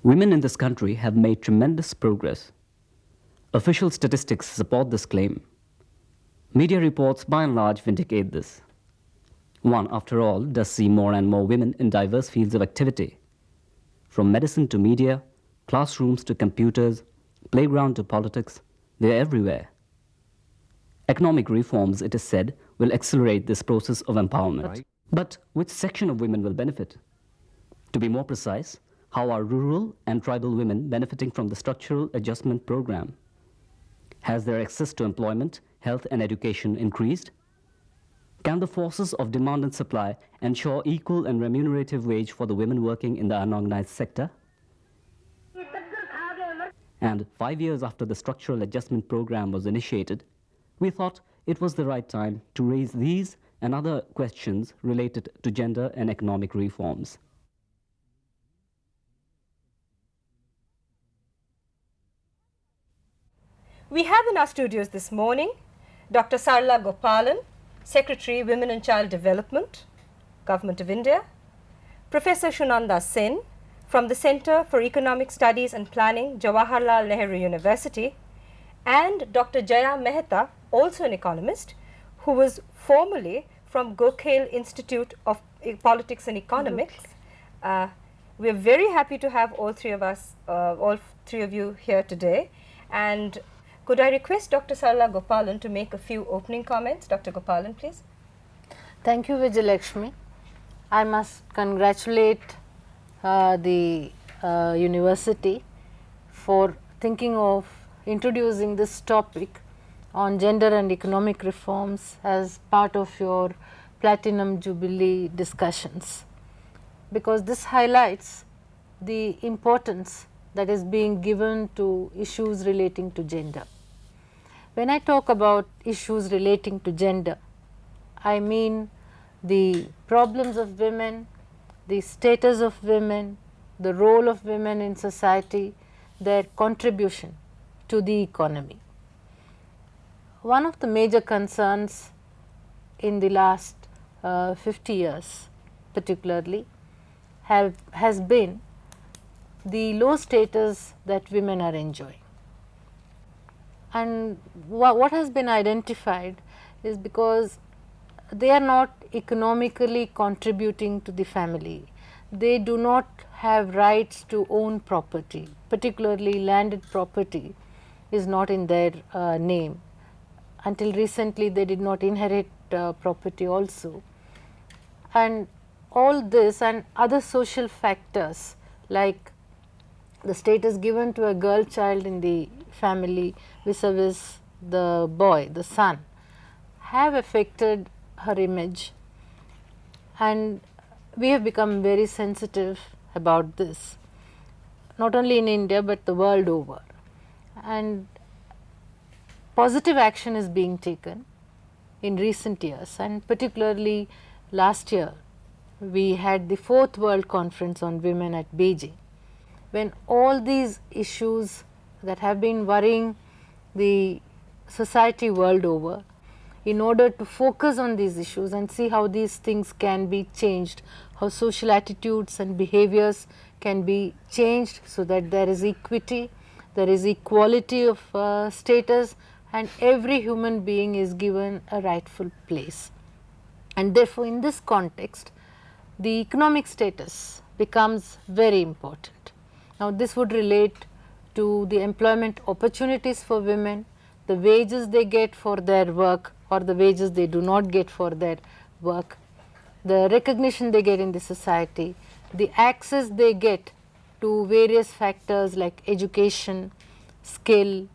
Women in this country have made tremendous progress. Official statistics support this claim. Media reports by and large vindicate this. One, after all, does see more and more women in diverse fields of activity. From medicine to media, classrooms to computers, playground to politics, they're everywhere. Economic reforms, it is said, will accelerate this process of empowerment. Right. But which section of women will benefit? To be more precise, how are rural and tribal women benefiting from the structural adjustment program? Has their access to employment, health, and education increased? Can the forces of demand and supply ensure equal and remunerative wage for the women working in the unorganized sector? And 5 years after the structural adjustment program was initiated, we thought it was the right time to raise these and other questions related to gender and economic reforms. We have in our studios this morning Dr. Sarla Gopalan, Secretary, Women and Child Development, Government of India, Professor Shunanda Sen from the Center for Economic Studies and Planning, Jawaharlal Nehru University, and Dr. Jaya Mehta, also an economist, who was formerly from Gokhale Institute of Politics and Economics. We are very happy to have all three of you here today. And could I request Dr. Sarla Gopalan to make a few opening comments? Dr. Gopalan, please. Thank you, Vijayalakshmi. I must congratulate the university for thinking of introducing this topic on gender and economic reforms as part of your Platinum Jubilee discussions, because this highlights the importance that is being given to issues relating to gender. When I talk about issues relating to gender, I mean the problems of women, the status of women, the role of women in society, their contribution to the economy. One of the major concerns in the last 50 years particularly has been the low status that women are enjoying. And what has been identified is because they are not economically contributing to the family. They do not have rights to own property, particularly landed property is not in their name. Until recently they did not inherit property also. And all this and other social factors like the status given to a girl child in the family vis-a-vis the boy, the son, have affected her image, and we have become very sensitive about this, not only in India but the world over. And positive action is being taken in recent years, and particularly last year we had the 4th World Conference on Women at Beijing, when all these issues that have been worrying the society world over, in order to focus on these issues and see how these things can be changed, how social attitudes and behaviors can be changed so that there is equity, there is equality of status, and every human being is given a rightful place. And therefore, in this context, the economic status becomes very important. Now, this would relate to the employment opportunities for women, the wages they get for their work or the wages they do not get for their work, the recognition they get in the society, the access they get to various factors like education, skill,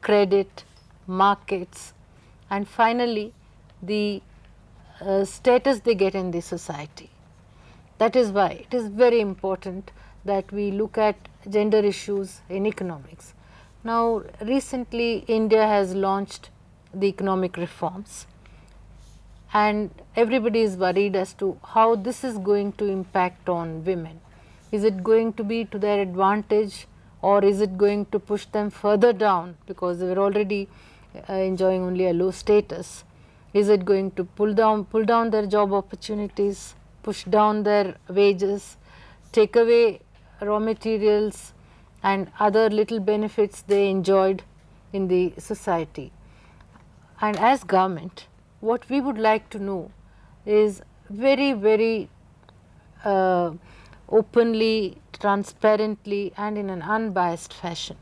credit, markets, and finally the status they get in the society. That is why it is very important that we look at gender issues in economics. Now, recently India has launched the economic reforms, and everybody is worried as to how this is going to impact on women. Is it going to be to their advantage, or is it going to push them further down because they were already enjoying only a low status? Is it going to pull down their job opportunities, push down their wages, take away raw materials and other little benefits they enjoyed in the society. And as government, what we would like to know is very openly, transparently and in an unbiased fashion,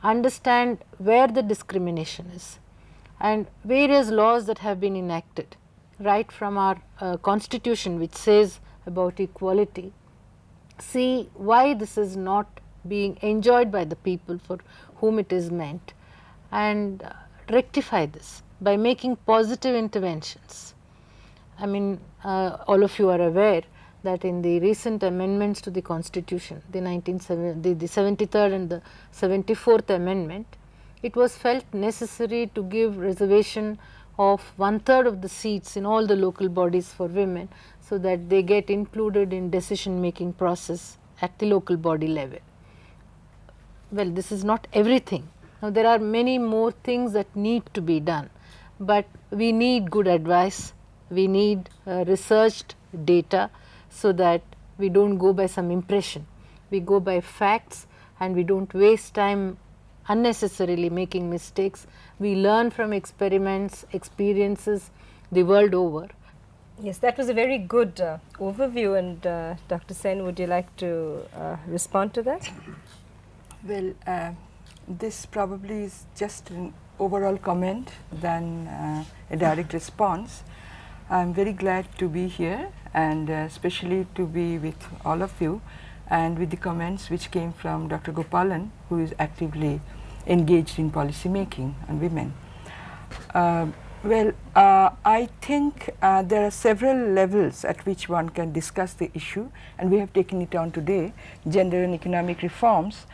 understand where the discrimination is and various laws that have been enacted right from our constitution, which says about equality, see why this is not being enjoyed by the people for whom it is meant, and rectify this by making positive interventions. I mean, all of you are aware that in the recent amendments to the constitution, the 73rd and the 74th amendment, it was felt necessary to give reservation of 1/3 of the seats in all the local bodies for women, so that they get included in decision making process at the local body level. Well, this is not everything. Now, there are many more things that need to be done, but we need good advice, we need researched data, so that we do not go by some impression, we go by facts and we do not waste time unnecessarily making mistakes. We learn from experiments, experiences the world over. Yes, that was a very good overview, and Dr. Sen, would you like to respond to that? Well, this probably is just an overall comment than a direct response. I am very glad to be here, and especially to be with all of you and with the comments which came from Dr. Gopalan, who is actively engaged in policy making on women. I think there are several levels at which one can discuss the issue, and we have taken it on today, gender and economic reforms.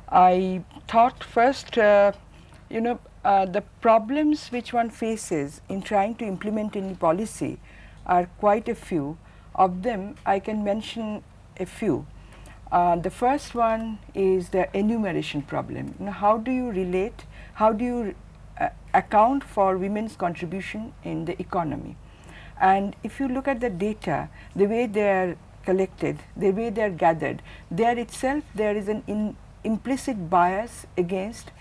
I thought first, the problems which one faces in trying to implement any policy are quite a few. Of them, I can mention a few. The first one is the enumeration problem. How do you relate, how do you account for women's contribution in the economy? And if you look at the data, the way they are collected, the way they are gathered, there itself there is an implicit bias against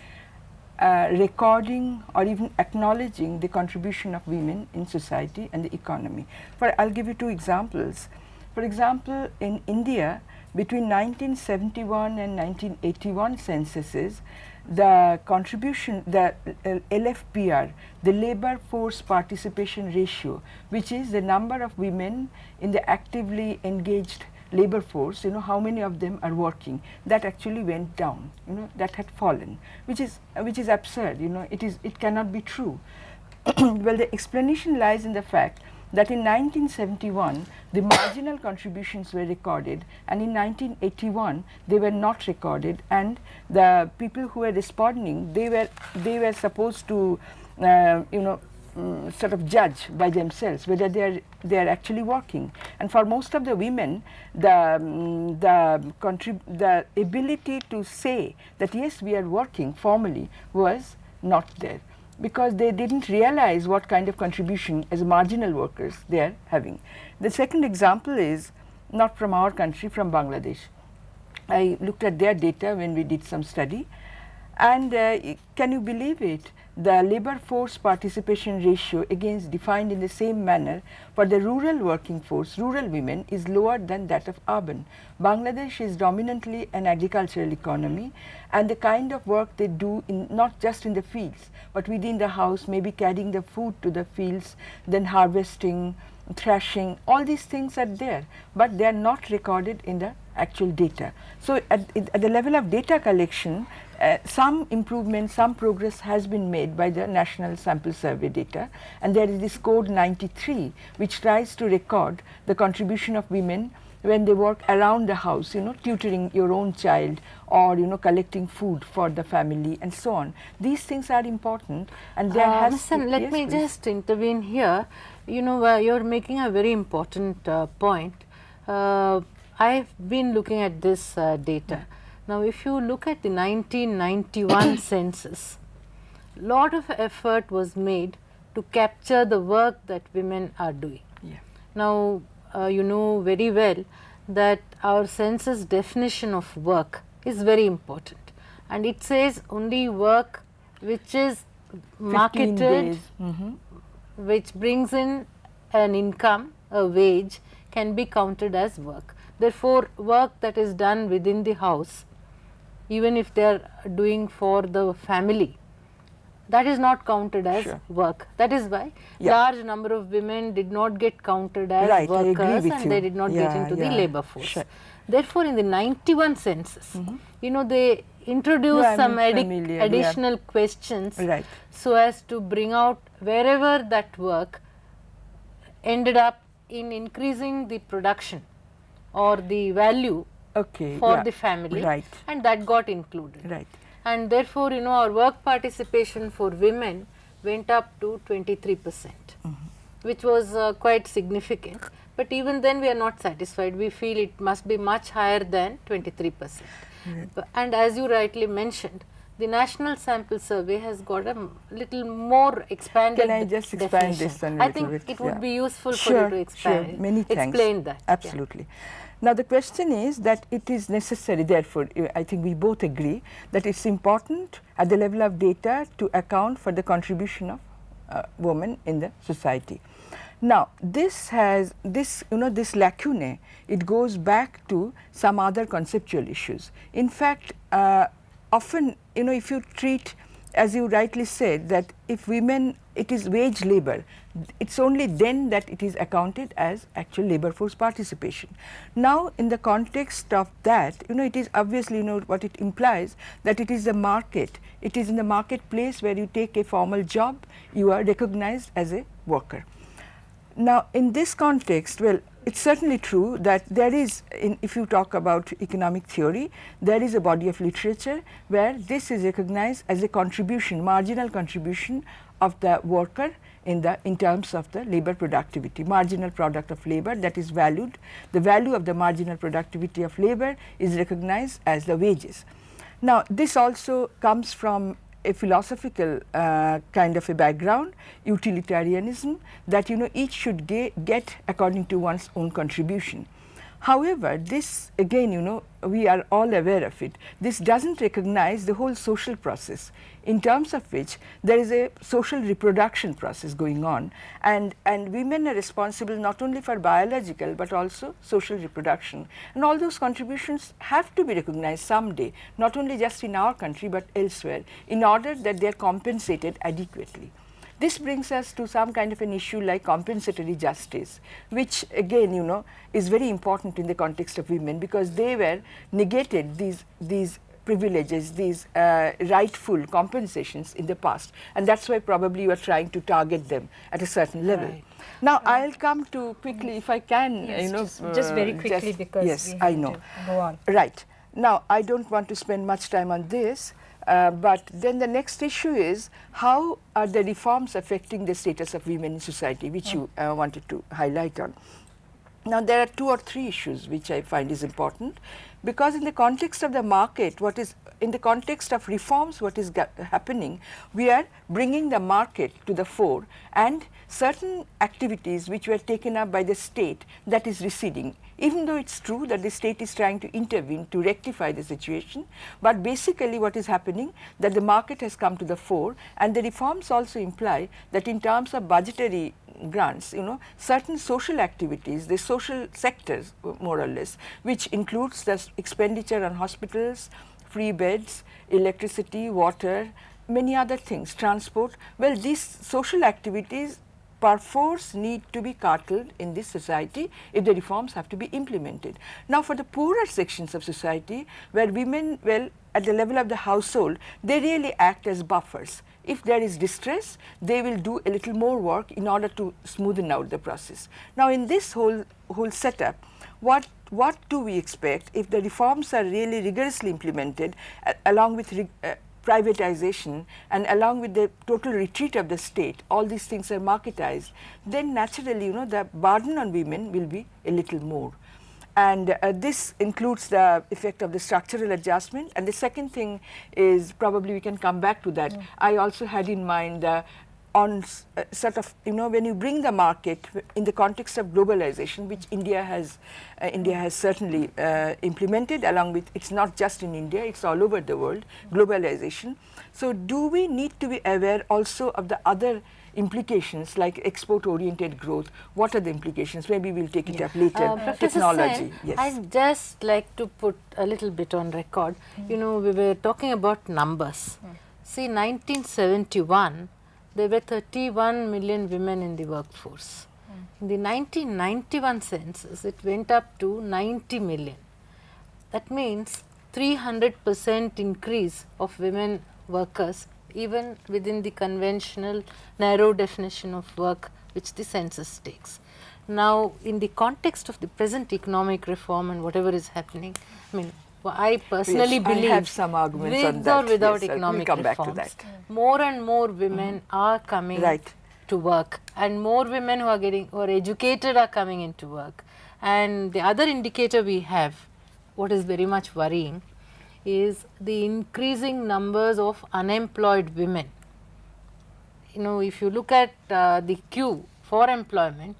recording or even acknowledging the contribution of women in society and the economy. I'll give you two examples. For example, in India, between 1971 and 1981 censuses, the contribution, the LFPR, the labor force participation ratio, which is the number of women in the actively engaged labor force, how many of them are working, that actually went down, that had fallen, which is absurd, it cannot be true. Well, the explanation lies in the fact that in 1971 the marginal contributions were recorded, and in 1981 they were not recorded, and the people who were responding, they were supposed to sort of judge by themselves whether they are actually working. And for most of the women, the ability to say that yes, we are working formally was not there, because they didn't realize what kind of contribution as marginal workers they are having. The second example is not from our country, from Bangladesh. I looked at their data when we did some study, and can you believe it? The labor force participation ratio, again defined in the same manner for the rural working force, rural women, is lower than that of urban. Bangladesh is dominantly an agricultural economy, and the kind of work they do, not just in the fields, but within the house, maybe carrying the food to the fields, then harvesting, thrashing, all these things are there, but they are not recorded in the actual data. So at the level of data collection, some improvement, some progress has been made by the National Sample Survey data, and there is this code 93 which tries to record the contribution of women when they work around the house, tutoring your own child, or collecting food for the family and so on. These things are important, and there has Ms. Sen, let me just intervene here. You're making a very important point. I've been looking at this data. Now, if you look at the 1991 census, lot of effort was made to capture the work that women are doing. Yeah. Now, you know very well that our census definition of work is very important, and it says only work which is 15 marketed, days. which brings in an income, a wage, can be counted as work. Therefore, work that is done within the house, even if they are doing for the family, that is not counted as Sure. work. That is why Yeah. large number of women did not get counted as Right, I agree workers with and you. they did not get Yeah, into the yeah, labor force. sure. Therefore, in the 91 census, you know, they introduced I'm some familiar, yeah. additional questions Right. so as to bring out wherever that work ended up in increasing the production or the value Okay. for yeah. the family, Right. and that got included. Right. And therefore, you know, our work participation for women went up to 23%, which was quite significant. But even then we are not satisfied. We feel it must be much higher than 23%. And as you rightly mentioned, the National Sample Survey has got a little more expanded Can I just expand definition. this one a I little think bit? it would Yeah. be useful Sure, for you to expand, sure. Many thanks. explain that. Yeah. Absolutely. Now, the question is that it is necessary, therefore, I think we both agree that it's important at the level of data to account for the contribution of women in the society. Now, this has this, you know, this lacune, it goes back to some other conceptual issues. In fact, often, you know, if you treat, as you rightly said, that if women, it is wage labor, it's only then that it is accounted as actual labor force participation. Now, in the context of that, you know, it is obviously, you know, what it implies that it is the market, it is in the marketplace where you take a formal job, you are recognized as a worker. Now, in this context, well, it's certainly true that there is, if you talk about economic theory, there is a body of literature where this is recognized as a contribution, marginal contribution of the worker in terms of the labor productivity, marginal product of labor that is valued. The value of the marginal productivity of labor is recognized as the wages. Now, this also comes from a philosophical kind of a background, utilitarianism, that, you know, each should get according to one's own contribution. However, this again, you know, we are all aware of it. This doesn't recognize the whole social process, in terms of which there is a social reproduction process going on, and women are responsible not only for biological but also social reproduction, and all those contributions have to be recognized someday, not only just in our country but elsewhere, in order that they are compensated adequately. This brings us to some kind of an issue like compensatory justice, which again, you know, is very important in the context of women, because they were negated these privileges, these rightful compensations in the past, and that's why probably you are trying to target them at a certain level. Right. Now, I'll come to quickly, if I can, Yes, you know, just very quickly, because yes, we have I know. to go on. Right. Now, I don't want to spend much time on this, but then the next issue is how are the reforms affecting the status of women in society, which you wanted to highlight on. Now, there are 2 or 3 issues which I find is important, because in the context of the market, what is in the context of reforms, what is happening, we are bringing the market to the fore, and certain activities which were taken up by the state, that is receding. Even though it's true that the state is trying to intervene to rectify the situation, but basically what is happening, that the market has come to the fore, and the reforms also imply that in terms of budgetary grants, you know, certain social activities, the social sectors more or less, which includes the expenditure on hospitals, free beds, electricity, water, many other things, transport, well, these social activities perforce need to be curtailed in this society if the reforms have to be implemented. Now, for the poorer sections of society, where women, well, at the level of the household, they really act as buffers. If there is distress, they will do a little more work in order to smoothen out the process. Now, in this whole setup, what do we expect if the reforms are really rigorously implemented, along with privatization and along with the total retreat of the state, all these things are marketized, then naturally, you know, the burden on women will be a little more. And this includes the effect of the structural adjustment. And the second thing is, probably we can come back to that. I also had in mind on sort of, when you bring the market in the context of globalization, which India has certainly implemented, along with, it's not just in India, it's all over the world, globalization. So do we need to be aware also of the other implications like export oriented growth? What are the implications? Maybe we'll take it up later. Professor Technology. Sen, Yes. I'd just like to put a little bit on record. We were talking about numbers. See, 1971, there were 31 million women in the workforce. In the 1991 census, it went up to 90 million. That means 300% increase of women workers, even within the conventional narrow definition of work which the census takes. Now, in the context of the present economic reform and whatever is happening, I mean, I personally Yes, believe I have some arguments on with that. or without Yes, economic we'll come back to reforms, that. more and more women are coming Right. to work, and more women who are educated are coming into work. And the other indicator we have, what is very much worrying, is the increasing numbers of unemployed women. If you look at the queue for employment,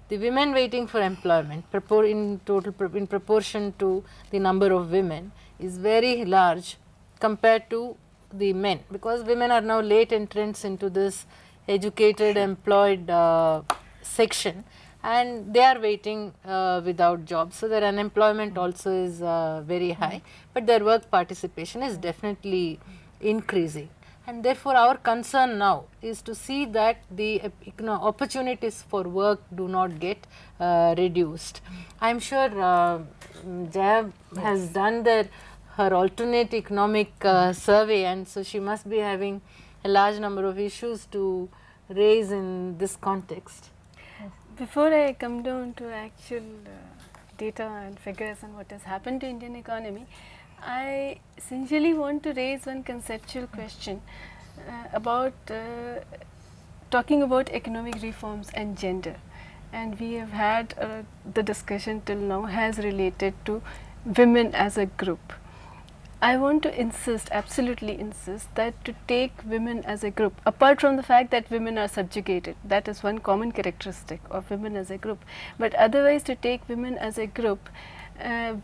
the women waiting for employment in proportion to the number of women is very large compared to the men, because women are now late entrants into this educated employed section, and they are waiting without jobs. So their unemployment also is very high, but their work participation is definitely increasing. And therefore, our concern now is to see that the opportunities for work do not get reduced. I am sure Jaya has done her alternate economic survey, and so she must be having a large number of issues to raise in this context. Before I come down to actual data and figures and what has happened to Indian economy, I essentially want to raise one conceptual question about talking about economic reforms and gender. And we have had the discussion till now has related to women as a group. I want to insist, absolutely insist, that to take women as a group, apart from the fact that women are subjugated, that is one common characteristic of women as a group, but otherwise to take women as a group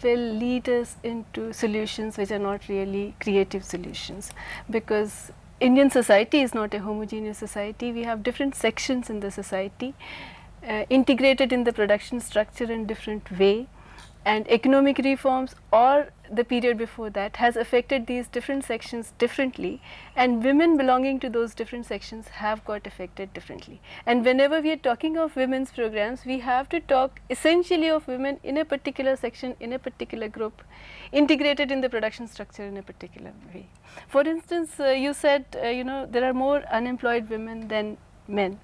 will lead us into solutions which are not really creative solutions, because Indian society is not a homogeneous society. We have different sections in the society integrated in the production structure in different way, and economic reforms or the period before that has affected these different sections differently, and women belonging to those different sections have got affected differently. And whenever we are talking of women's programs, we have to talk essentially of women in a particular section, in a particular group, integrated in the production structure in a particular way. For instance, you said there are more unemployed women than men,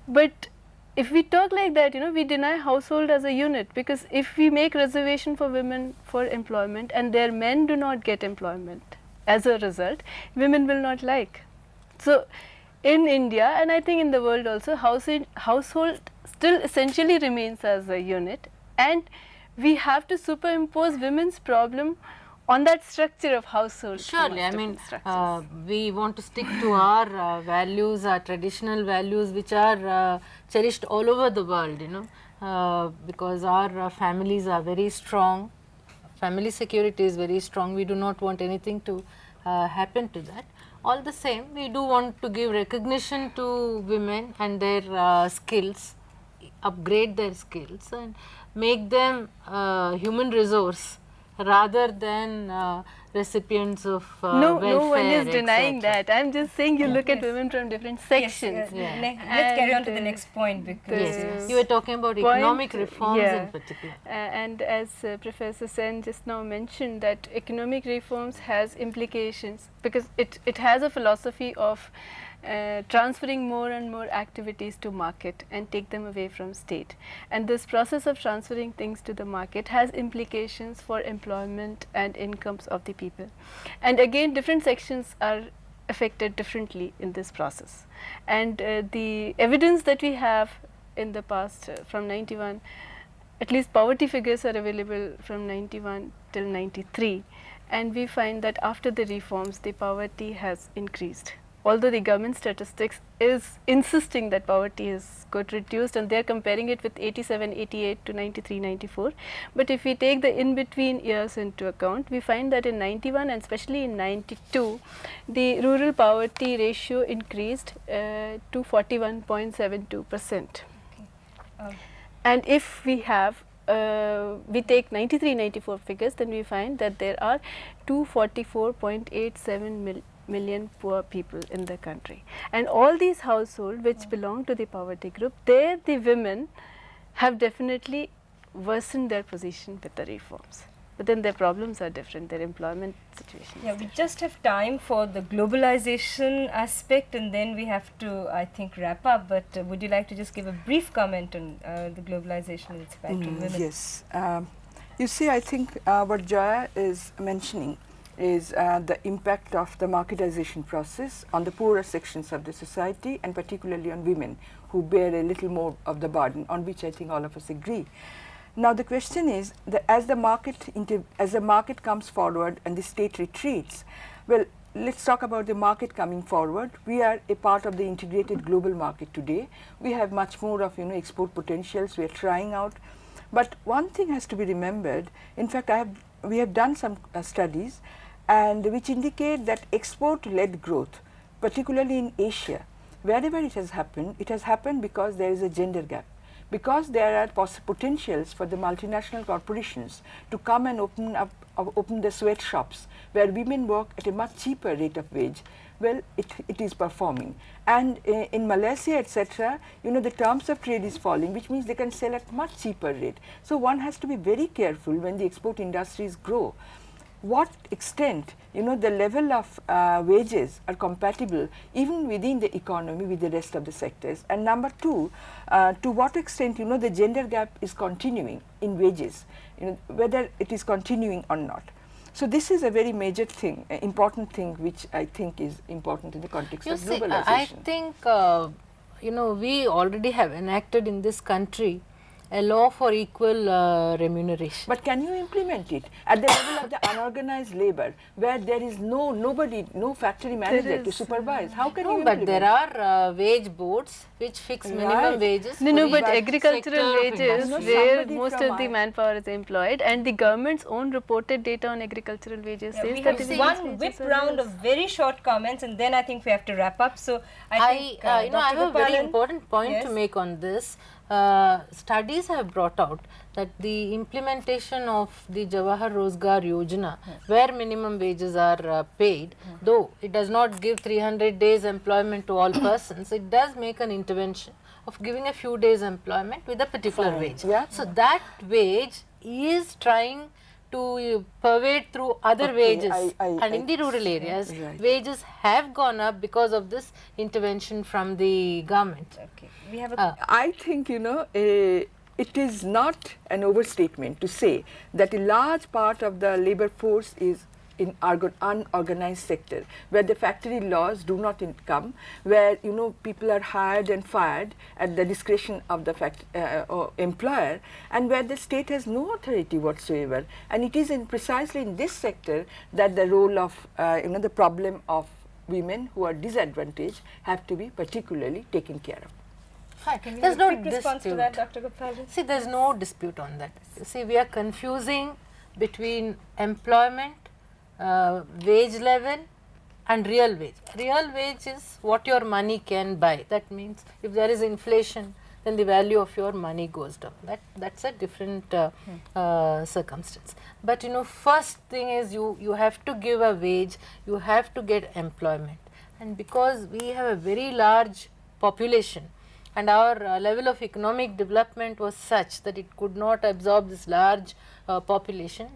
but if we talk like that, we deny household as a unit, because if we make reservation for women for employment and their men do not get employment as a result, women will not like. So in India, and I think in the world also, household still essentially remains as a unit, and we have to superimpose women's problem on that structure of household. Surely, I mean, we want to stick to our values, our traditional values, which are cherished all over the world, because our families are very strong, family security is very strong. We do not want anything to happen to that. All the same, we do want to give recognition to women and their skills, upgrade their skills and make them human resource rather than recipients of welfare. No one is denying etc. that. I am just saying you look at women from different sections. Let's carry on to the next point, because Yes, you were talking about economic reforms in particular. And as Professor Sen just now mentioned, that economic reforms has implications, because it has a philosophy of transferring more and more activities to market and take them away from state. And this process of transferring things to the market has implications for employment and incomes of the people. And again, different sections are affected differently in this process. And the evidence that we have in the past from 91, at least poverty figures are available from 91 till 93, and we find that after the reforms the poverty has increased although the government statistics is insisting that poverty is got reduced, and they are comparing it with 87, 88 to 93, 94. But if we take the in-between years into account, we find that in 91 and especially in 92, the rural poverty ratio increased to 41.72%. And if we have we take 93, 94 figures, then we find that there are 244.87 million poor people in the country. And all these households which belong to the poverty group, there the women have definitely worsened their position with the reforms. But then their problems are different, their employment situation. Yeah, we just have time for the globalization aspect, and then we have to, I think, wrap up. But would you like to just give a brief comment on the globalization and its impact on women? Yes. You see, I think what Jaya is mentioning is the impact of the marketization process on the poorer sections of the society, and particularly on women, who bear a little more of the burden, on which I think all of us agree. Now the question is that as the market comes forward and the state retreats, well, let's talk about the market coming forward. We are a part of the integrated global market today. We have much more of export potentials. We are trying out, but one thing has to be remembered. In fact, we have done some studies, and which indicate that export-led growth, particularly in Asia, wherever it has happened because there is a gender gap. Because there are potentials for the multinational corporations to come and open the sweatshops where women work at a much cheaper rate of wage, well, it is performing. And in Malaysia, etc., the terms of trade is falling, which means they can sell at much cheaper rate. So one has to be very careful when the export industries grow. What extent the level of wages are compatible even within the economy with the rest of the sectors, and number two, to what extent the gender gap is continuing in wages, whether it is continuing or not. So this is a very major thing, important thing, which I think is important in the context of globalization. I think we already have enacted in this country a law for equal remuneration. But can you implement it at the level of the unorganized labor, where there is no factory manager to supervise? How can you implement? But there are wage boards which fix minimum wages. No, but for each agricultural sector of wages, industry. where most of the manpower is employed, and the government's own reported data on agricultural wages says We that have the one whip round of very short comments, and then I think we have to wrap up. So I think I have a very Gopalan, important point yes. to make on this. Studies have brought out that the implementation of the Jawahar Rozgar Yojana, where minimum wages are paid, though it does not give 300 days employment to all persons, it does make an intervention of giving a few days employment with a particular wage. Yeah. So that wage is trying to pervade through other wages, and in the rural areas, wages have gone up because of this intervention from the government. Okay, we have a I think it is not an overstatement to say that a large part of the labor force is in unorganized sector, where the factory laws do not come, where people are hired and fired at the discretion of the employer, and where the state has no authority whatsoever. And it is precisely in this sector that the role of the problem of women who are disadvantaged have to be particularly taken care of. There's no quick response to that, dispute. Dr. Gopalan. See, there's no dispute on that. See, we are confusing between employment, wage level and real wage. Real wage is what your money can buy. That means if there is inflation, then the value of your money goes down. That's a different circumstance. But first thing is you have to give a wage, you have to get employment. And because we have a very large population, and our level of economic development was such that it could not absorb this large population,